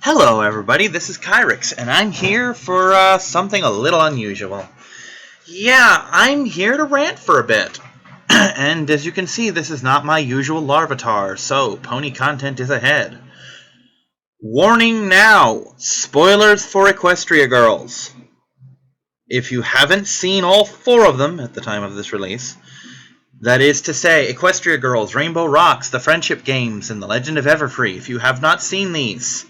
Hello everybody, this is Kyrix, and I'm here for something a little unusual. Yeah, I'm here to rant for a bit. And as you can see, this is not my usual larvatar, so pony content is ahead. Warning now! Spoilers for Equestria Girls. If you haven't seen all 4 of them at the time of this release, that is to say, Equestria Girls, Rainbow Rocks, The Friendship Games, and The Legend of Everfree, if you have not seen these,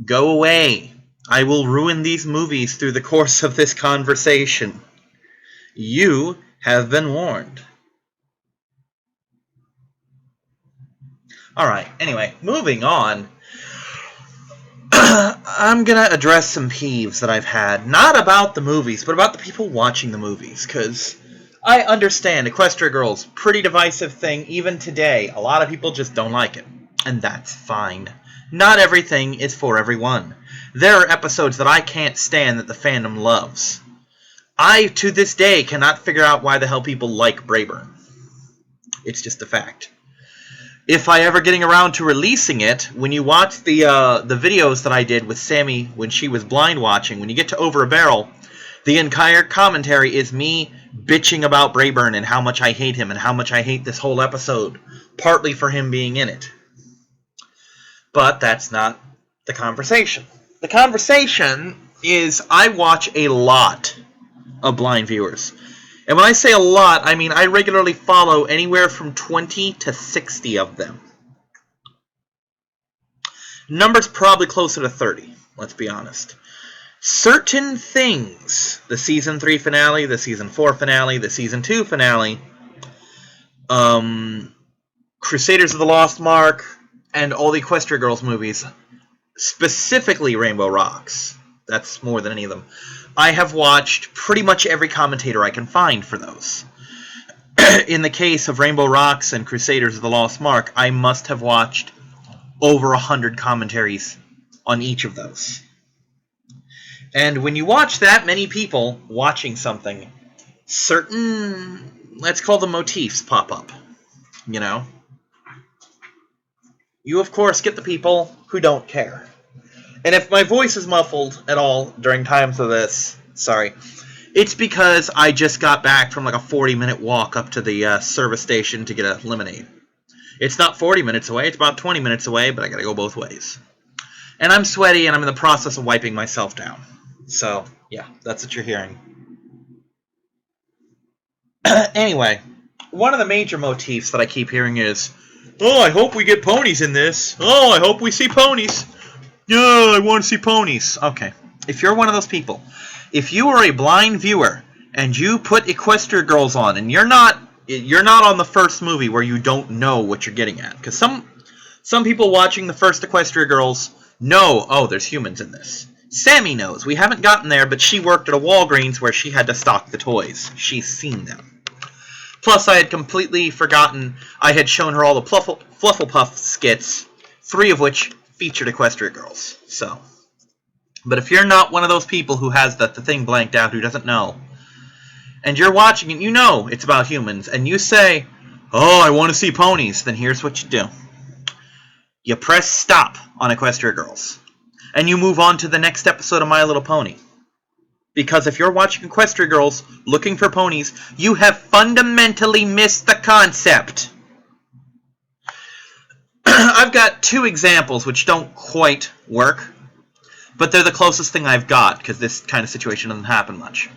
go away. I will ruin these movies through the course of this conversation. You have been warned. Alright, anyway, moving on. I'm going to address some peeves that I've had. Not about the movies, but about the people watching the movies. Because I understand Equestria Girls, pretty divisive thing. Even today, a lot of people just don't like it. And that's fine. Not everything is for everyone. There are episodes that I can't stand that the fandom loves. I, to this day, cannot figure out why the hell people like Brayburn. It's just a fact. If I ever getting around to releasing it, when you watch the videos that I did with Sammy when she was blind watching, when you get to Over a Barrel, the entire commentary is me bitching about Brayburn and how much I hate him and how much I hate this whole episode, partly for him being in it. But that's not the conversation. The conversation is I watch a lot of blind viewers. And when I say a lot, I mean I regularly follow anywhere from 20 to 60 of them. Number's probably closer to 30, let's be honest. Certain things, the Season 3 finale, the Season 4 finale, the Season 2 finale, Crusaders of the Lost Mark, and all the Equestria Girls movies, specifically Rainbow Rocks, that's more than any of them, I have watched pretty much every commentator I can find for those. In the case of Rainbow Rocks and Crusaders of the Lost Mark, I must have watched over 100 commentaries on each of those. And when you watch that many people watching something, certain, let's call them motifs, pop up, you know? You, of course, get the people who don't care. And if my voice is muffled at all during times of this, sorry, it's because I just got back from like a 40-minute walk up to the service station to get a lemonade. It's not 40 minutes away, it's about 20 minutes away, but I gotta go both ways. And I'm sweaty and I'm in the process of wiping myself down. So, yeah, that's what you're hearing. Anyway, one of the major motifs that I keep hearing is, oh, I hope we get ponies in this. Oh, I hope we see ponies. Yeah, I want to see ponies. Okay, if you're one of those people, if you are a blind viewer and you put Equestria Girls on, and you're not on the first movie where you don't know what you're getting at, because some people watching the first Equestria Girls know, oh, there's humans in this. Sammy knows. We haven't gotten there, but she worked at a Walgreens where she had to stock the toys. She's seen them. Plus, I had completely forgotten I had shown her all the Flufflepuff skits, 3 of which featured Equestria Girls. So, but if you're not one of those people who has the thing blanked out, who doesn't know, and you're watching it, you know it's about humans, and you say, oh, I want to see ponies, then here's what you do. You press stop on Equestria Girls, and you move on to the next episode of My Little Pony. Because if you're watching Equestria Girls looking for ponies, you have fundamentally missed the concept. I've got 2 examples which don't quite work, but they're the closest thing I've got, because this kind of situation doesn't happen much.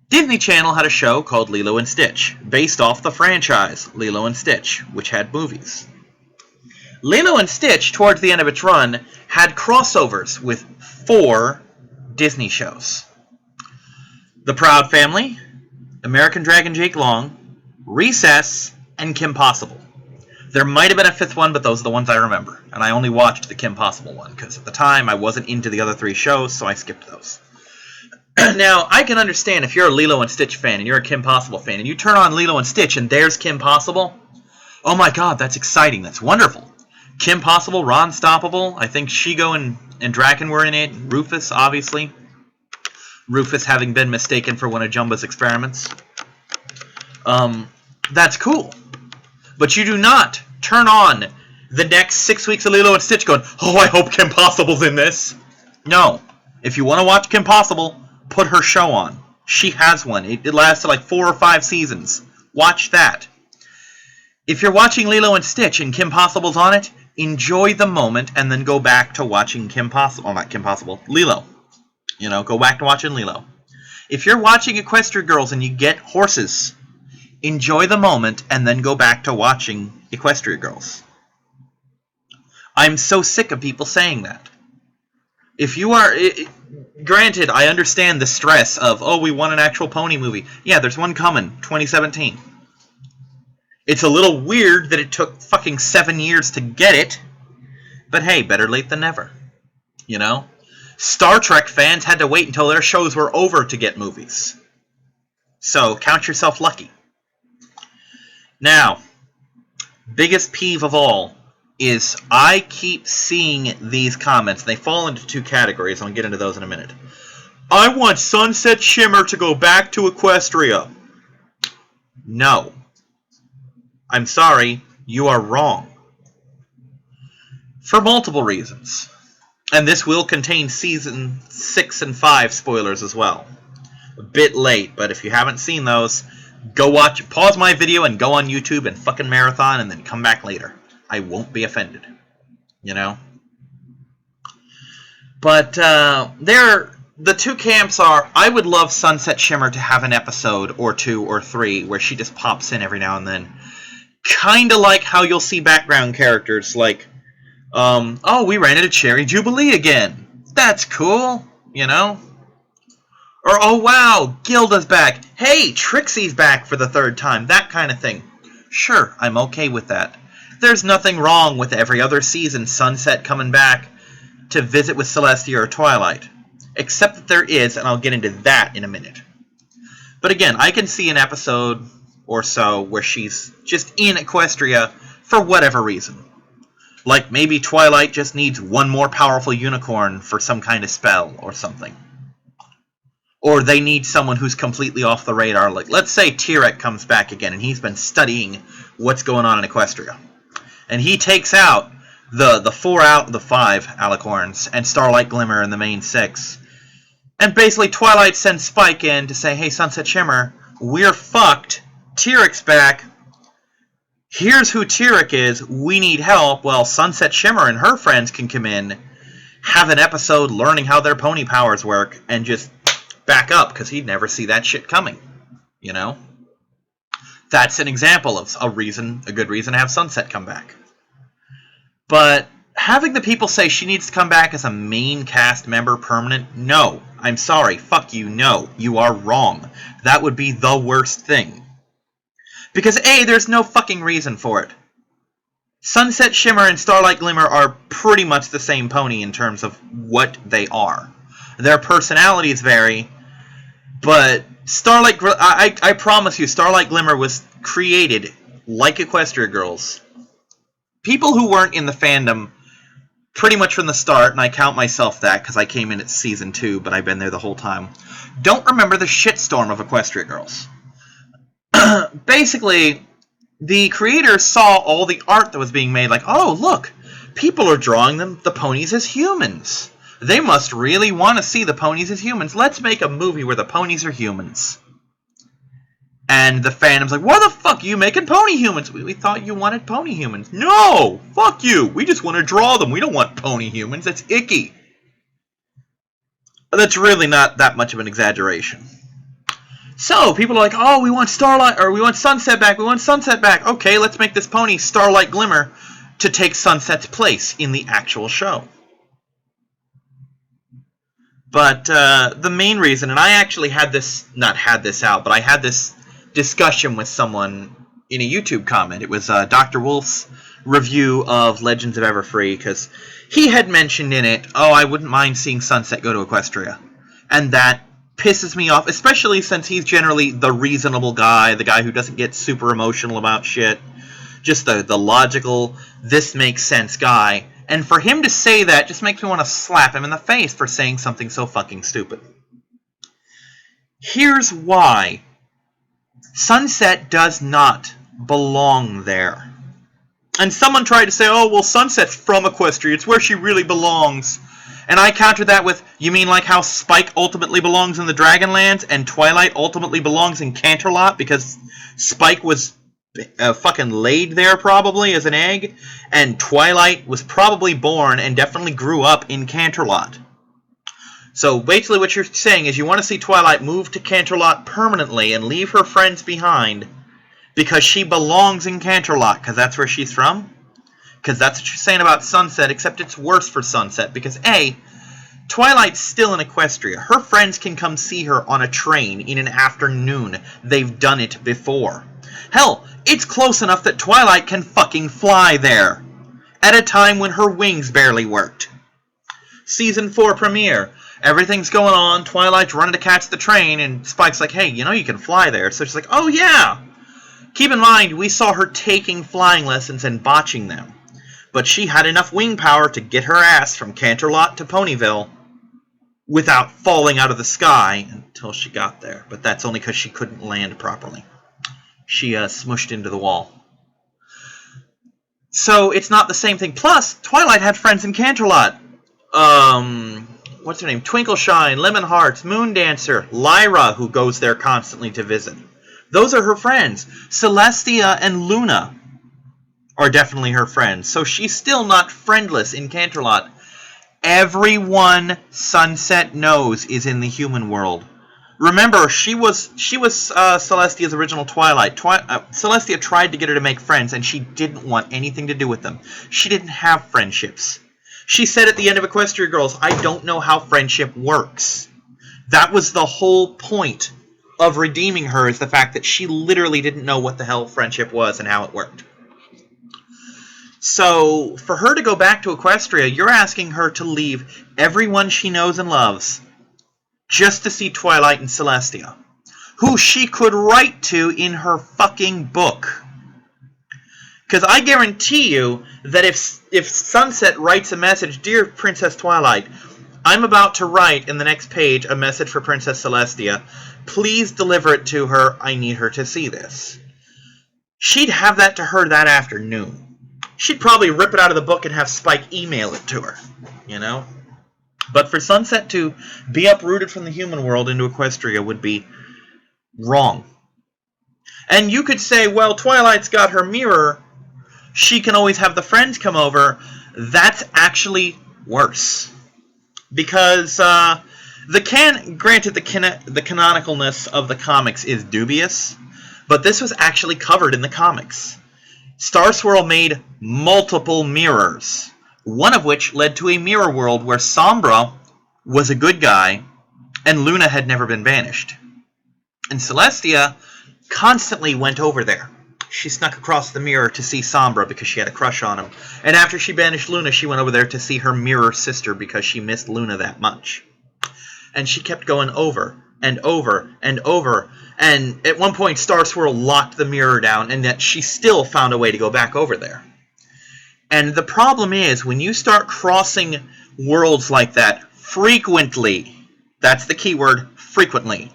Disney Channel had a show called Lilo and Stitch, based off the franchise Lilo and Stitch, which had movies. Lilo and Stitch, towards the end of its run, had crossovers with 4 Disney shows. The Proud Family, American Dragon Jake Long, Recess, and Kim Possible. There might have been a 5th one, but those are the ones I remember. And I only watched the Kim Possible one, because at the time I wasn't into the other 3 shows, so I skipped those. Now, I can understand if you're a Lilo and Stitch fan and you're a Kim Possible fan, and you turn on Lilo and Stitch and there's Kim Possible. Oh my god, that's exciting, that's wonderful. Kim Possible, Ron Stoppable, I think Shigo and Draken were in it, Rufus, obviously. Rufus having been mistaken for one of Jumba's experiments. That's cool. But you do not turn on the next 6 weeks of Lilo and Stitch going, oh, I hope Kim Possible's in this. No. If you want to watch Kim Possible, put her show on. She has one. It lasted like 4 or 5 seasons. Watch that. If you're watching Lilo and Stitch and Kim Possible's on it, enjoy the moment and then go back to watching Kim Possible. Oh, not Kim Possible. Lilo. You know, go back to watching Lilo. If you're watching Equestria Girls and you get horses, enjoy the moment and then go back to watching Equestria Girls. I'm so sick of people saying that. If you are... granted, I understand the stress of, oh, we want an actual pony movie. Yeah, there's one coming, 2017. It's a little weird that it took fucking 7 years to get it. But hey, better late than never. You know? Star Trek fans had to wait until their shows were over to get movies. So, count yourself lucky. Now, biggest peeve of all is I keep seeing these comments. They fall into 2 categories. I'll get into those in a minute. I want Sunset Shimmer to go back to Equestria. No. I'm sorry, you are wrong. For multiple reasons. And this will contain Season 6 and 5 spoilers as well. A bit late, but if you haven't seen those, go watch, pause my video and go on YouTube and fucking marathon and then come back later. I won't be offended. You know? But, the 2 camps are, I would love Sunset Shimmer to have an episode or 2 or 3 where she just pops in every now and then. Kinda like how you'll see background characters like, oh, we ran into Cherry Jubilee again. That's cool, you know? Or, oh wow, Gilda's back. Hey, Trixie's back for the 3rd time. That kind of thing. Sure, I'm okay with that. There's nothing wrong with every other season Sunset coming back to visit with Celestia or Twilight. Except that there is, and I'll get into that in a minute. But again, I can see an episode or so where she's just in Equestria for whatever reason. Like maybe Twilight just needs one more powerful unicorn for some kind of spell or something. Or they need someone who's completely off the radar. Like, let's say Kyrix comes back again and he's been studying what's going on in Equestria. And he takes out the 5 alicorns and Starlight Glimmer and the main 6. And basically Twilight sends Spike in to say, hey, Sunset Shimmer, we're fucked. Kyrix back. Here's who Kyrix is. We need help. Well, Sunset Shimmer and her friends can come in, have an episode learning how their pony powers work, and just back up, because he'd never see that shit coming. You know? That's an example of a good reason to have Sunset come back. But having the people say she needs to come back as a main cast member permanent, no. I'm sorry. Fuck you, no. You are wrong. That would be the worst thing. Because A, there's no fucking reason for it. Sunset Shimmer and Starlight Glimmer are pretty much the same pony in terms of what they are. Their personalities vary, but I promise you, Starlight Glimmer was created like Equestria Girls. People who weren't in the fandom pretty much from the start, and I count myself that because I came in at Season 2, but I've been there the whole time, don't remember the shitstorm of Equestria Girls. Basically, the creators saw all the art that was being made, like, oh, look, people are drawing the ponies as humans. They must really want to see the ponies as humans. Let's make a movie where the ponies are humans. And the fandom's like, why the fuck are you making pony humans? We thought you wanted pony humans. No! Fuck you! We just want to draw them. We don't want pony humans. That's icky. But that's really not that much of an exaggeration. So, people are like, oh, we want Starlight, or we want Sunset back, we want Sunset back. Okay, let's make this pony Starlight Glimmer to take Sunset's place in the actual show. But the main reason, and I actually had this discussion with someone in a YouTube comment. It was Dr. Wolf's review of Legends of Everfree, because he had mentioned in it, oh, I wouldn't mind seeing Sunset go to Equestria. And that pisses me off, especially since he's generally the reasonable guy, the guy who doesn't get super emotional about shit, just the logical, this makes sense guy. And for him to say that just makes me want to slap him in the face for saying something so fucking stupid. Here's why. Sunset does not belong there. And someone tried to say, oh, well, Sunset's from Equestria. It's where she really belongs. And I countered that with, you mean like how Spike ultimately belongs in the Dragonlands and Twilight ultimately belongs in Canterlot because Spike was fucking laid there probably as an egg, and Twilight was probably born and definitely grew up in Canterlot. So basically what you're saying is you want to see Twilight move to Canterlot permanently and leave her friends behind because she belongs in Canterlot, because that's where she's from? Because that's what you're saying about Sunset, except it's worse for Sunset, because A, Twilight's still in Equestria. Her friends can come see her on a train in an afternoon. They've done it before. Hell, it's close enough that Twilight can fucking fly there, at a time when her wings barely worked. Season 4 premiere. Everything's going on, Twilight's running to catch the train, and Spike's like, hey, you know you can fly there. So she's like, oh yeah! Keep in mind, we saw her taking flying lessons and botching them. But she had enough wing power to get her ass from Canterlot to Ponyville without falling out of the sky until she got there. But that's only because she couldn't land properly. She smushed into the wall. So it's not the same thing. Plus, Twilight had friends in Canterlot. What's her name? Twinkleshine, Lemon Hearts, Moondancer, Lyra, who goes there constantly to visit. Those are her friends. Celestia and Luna are definitely her friends. So she's still not friendless in Canterlot. Everyone Sunset knows is in the human world. Remember, she was Celestia's original Twilight. Celestia tried to get her to make friends, and she didn't want anything to do with them. She didn't have friendships. She said at the end of Equestria Girls, I don't know how friendship works. That was the whole point of redeeming her, is the fact that she literally didn't know what the hell friendship was and how it worked. So, for her to go back to Equestria, you're asking her to leave everyone she knows and loves just to see Twilight and Celestia, who she could write to in her fucking book. Because I guarantee you that if Sunset writes a message, Dear Princess Twilight, I'm about to write in the next page a message for Princess Celestia. Please deliver it to her. I need her to see this. She'd have that to her that afternoon. She'd probably rip it out of the book and have Spike email it to her, you know? But for Sunset to be uprooted from the human world into Equestria would be wrong. And you could say, well, Twilight's got her mirror. She can always have the friends come over. That's actually worse. Because, granted, the canonicalness of the comics is dubious, but this was actually covered in the comics. Star Swirl made multiple mirrors, one of which led to a mirror world where Sombra was a good guy and Luna had never been banished. And Celestia constantly went over there. She snuck across the mirror to see Sombra because she had a crush on him. And after she banished Luna, she went over there to see her mirror sister because she missed Luna that much. And she kept going over and over and over. And at one point, Star Swirl locked the mirror down, and that she still found a way to go back over there. And the problem is, when you start crossing worlds like that frequently, that's the key word, frequently.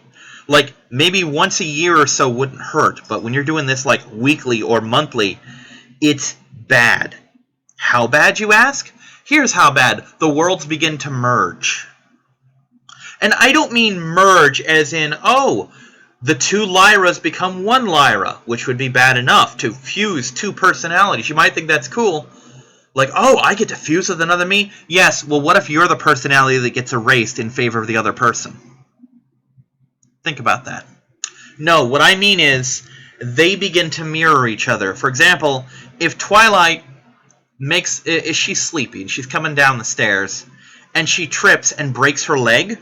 Like, maybe once a year or so wouldn't hurt, but when you're doing this like weekly or monthly, it's bad. How bad, you ask? Here's how bad. The worlds begin to merge. And I don't mean merge as in, oh, the two Lyras become one Lyra, which would be bad enough to fuse two personalities. You might think that's cool. Like, oh, I get to fuse with another me? Yes, well, what if you're the personality that gets erased in favor of the other person? Think about that. No, what I mean is, they begin to mirror each other. For example, if Twilight is she sleepy and she's coming down the stairs, and she trips and breaks her leg,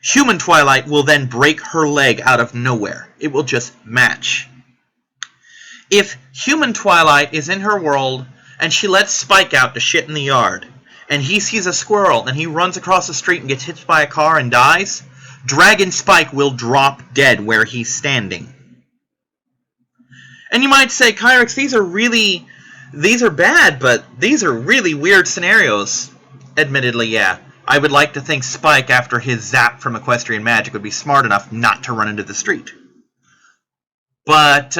human Twilight will then break her leg out of nowhere. It will just match. If human Twilight is in her world and she lets Spike out to shit in the yard, and he sees a squirrel and he runs across the street and gets hit by a car and dies, Dragon Spike will drop dead where he's standing. And you might say, Kyrix, these are bad, but these are really weird scenarios. Admittedly, yeah. I would like to think Spike, after his zap from Equestrian Magic, would be smart enough not to run into the street. But,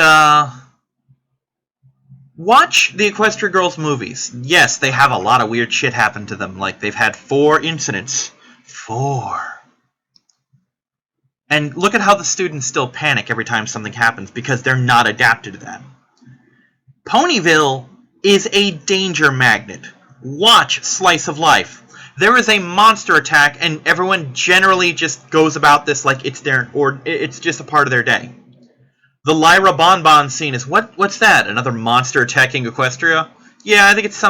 Watch the Equestria Girls movies. Yes, they have a lot of weird shit happen to them. Like, they've had 4 incidents. 4. And look at how the students still panic every time something happens, because they're not adapted to that. Ponyville is a danger magnet. Watch Slice of Life. There is a monster attack, and everyone generally just goes about this like it's it's just a part of their day. The Lyra Bonbon scene is, what's that? Another monster attacking Equestria? Yeah, I think it's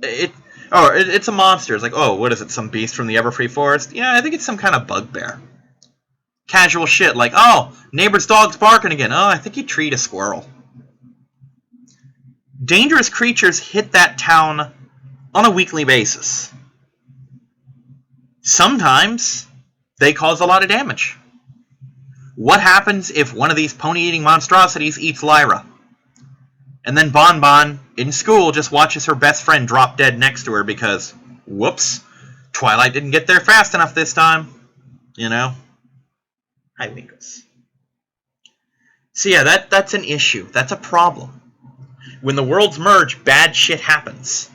it's a monster. It's like, oh, what is it, some beast from the Everfree Forest? Yeah, I think it's some kind of bugbear. Casual shit like, oh, neighbor's dog's barking again. Oh, I think he treed a squirrel. Dangerous creatures hit that town on a weekly basis. Sometimes they cause a lot of damage. What happens if one of these pony-eating monstrosities eats Lyra? And then Bonbon, in school, just watches her best friend drop dead next to her because, whoops, Twilight didn't get there fast enough this time. You know? Hi, Winkles. So yeah, that's an issue. That's a problem. When the worlds merge, bad shit happens.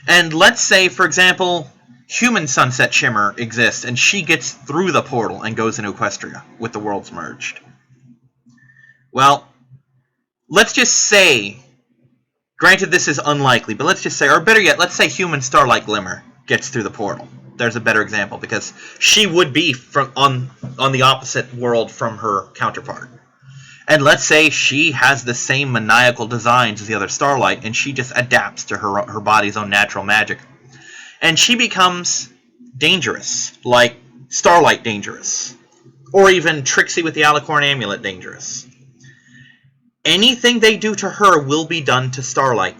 And let's say, for example, human Sunset Shimmer exists, and she gets through the portal and goes into Equestria with the worlds merged. Well, let's just say, granted this is unlikely, but let's just say, or better yet, let's say human Starlight Glimmer gets through the portal. There's a better example, because she would be on the opposite world from her counterpart. And let's say she has the same maniacal designs as the other Starlight, and she just adapts to her body's own natural magic. And she becomes dangerous, like Starlight dangerous. Or even Trixie with the Alicorn Amulet dangerous. Anything they do to her will be done to Starlight,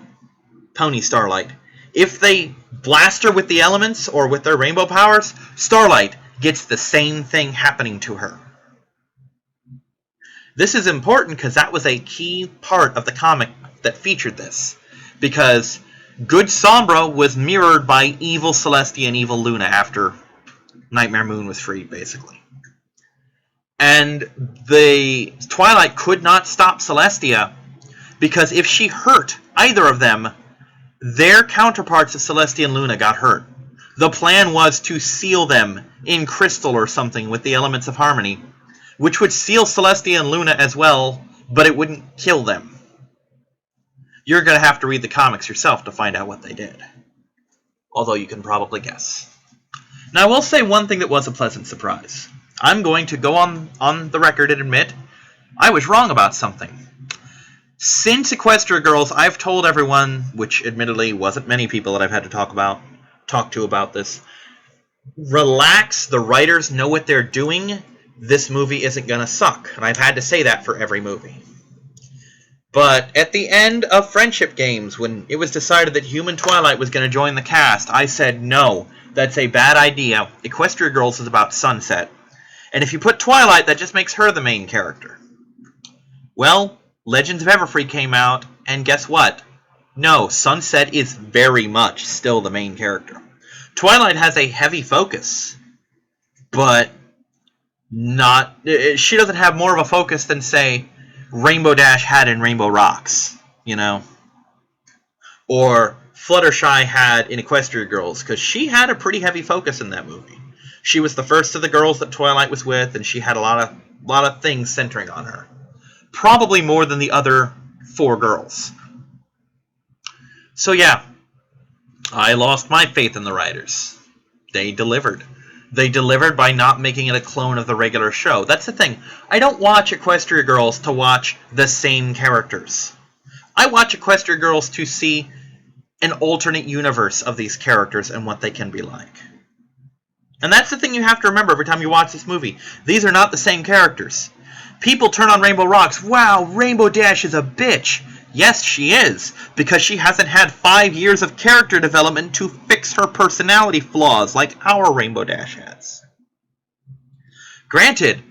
Pony Starlight. If they blast her with the elements or with their rainbow powers, Starlight gets the same thing happening to her. This is important because that was a key part of the comic that featured this. Because good Sombra was mirrored by evil Celestia and evil Luna after Nightmare Moon was freed, basically. And the Twilight could not stop Celestia because if she hurt either of them, their counterparts of Celestia and Luna got hurt. The plan was to seal them in crystal or something with the elements of harmony, which would seal Celestia and Luna as well, but it wouldn't kill them. You're going to have to read the comics yourself to find out what they did. Although you can probably guess. Now, I will say one thing that was a pleasant surprise. I'm going to go on the record and admit I was wrong about something. Since Equestria Girls, I've told everyone, which admittedly wasn't many people that I've had to talk to about this, relax, the writers know what they're doing, this movie isn't going to suck. And I've had to say that for every movie. But at the end of Friendship Games, when it was decided that Human Twilight was going to join the cast, I said, no, that's a bad idea. Equestria Girls is about Sunset. And if you put Twilight, that just makes her the main character. Well, Legends of Everfree came out, and guess what? No, Sunset is very much still the main character. Twilight has a heavy focus, but she doesn't have more of a focus than, say, Rainbow Dash had in Rainbow Rocks, you know? Or Fluttershy had in Equestria Girls, because she had a pretty heavy focus in that movie. She was the first of the girls that Twilight was with, and she had a lot of things centering on her. Probably more than the other 4 girls. So yeah, I lost my faith in the writers. They delivered. They delivered by not making it a clone of the regular show. That's the thing. I don't watch Equestria Girls to watch the same characters. I watch Equestria Girls to see an alternate universe of these characters and what they can be like. And that's the thing you have to remember every time you watch this movie. These are not the same characters. People turn on Rainbow Rocks. Wow, Rainbow Dash is a bitch. Yes, she is, because she hasn't had 5 years of character development to fix her personality flaws like our Rainbow Dash has. Granted,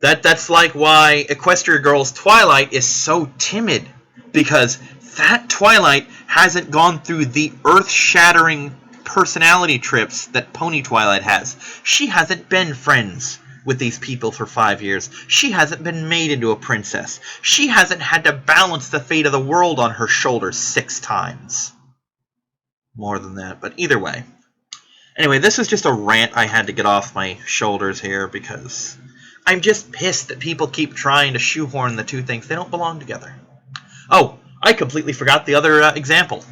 that's like why Equestria Girls Twilight is so timid, because that Twilight hasn't gone through the earth-shattering personality trips that Pony Twilight has. She hasn't been friends with these people for 5 years. She hasn't been made into a princess. She hasn't had to balance the fate of the world on her shoulders 6 times. More than that, but either way. Anyway, this is just a rant I had to get off my shoulders here because I'm just pissed that people keep trying to shoehorn the two things. They don't belong together. Oh, I completely forgot the other example.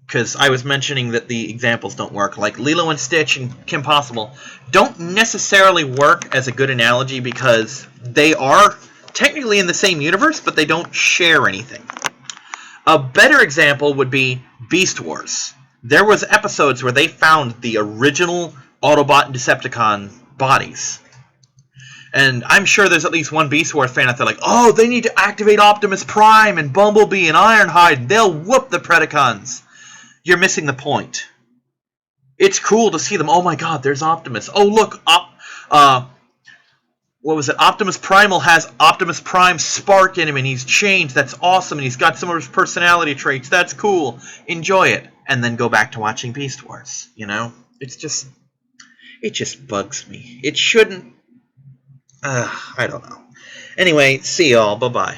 Because I was mentioning that the examples don't work. Like Lilo and Stitch and Kim Possible don't necessarily work as a good analogy because they are technically in the same universe, but they don't share anything. A better example would be Beast Wars. There was episodes where they found the original Autobot and Decepticon bodies. And I'm sure there's at least one Beast Wars fan out there like, oh, they need to activate Optimus Prime and Bumblebee and Ironhide, and they'll whoop the Predacons. You're missing the point. It's cool to see them. Oh my god, there's Optimus. Oh look, what was it? Optimus Primal has Optimus Prime spark in him and he's changed. That's awesome. And he's got some of his personality traits. That's cool. Enjoy it. And then go back to watching Beast Wars. You know? It just bugs me. It shouldn't. I don't know. Anyway, see y'all. Bye-bye.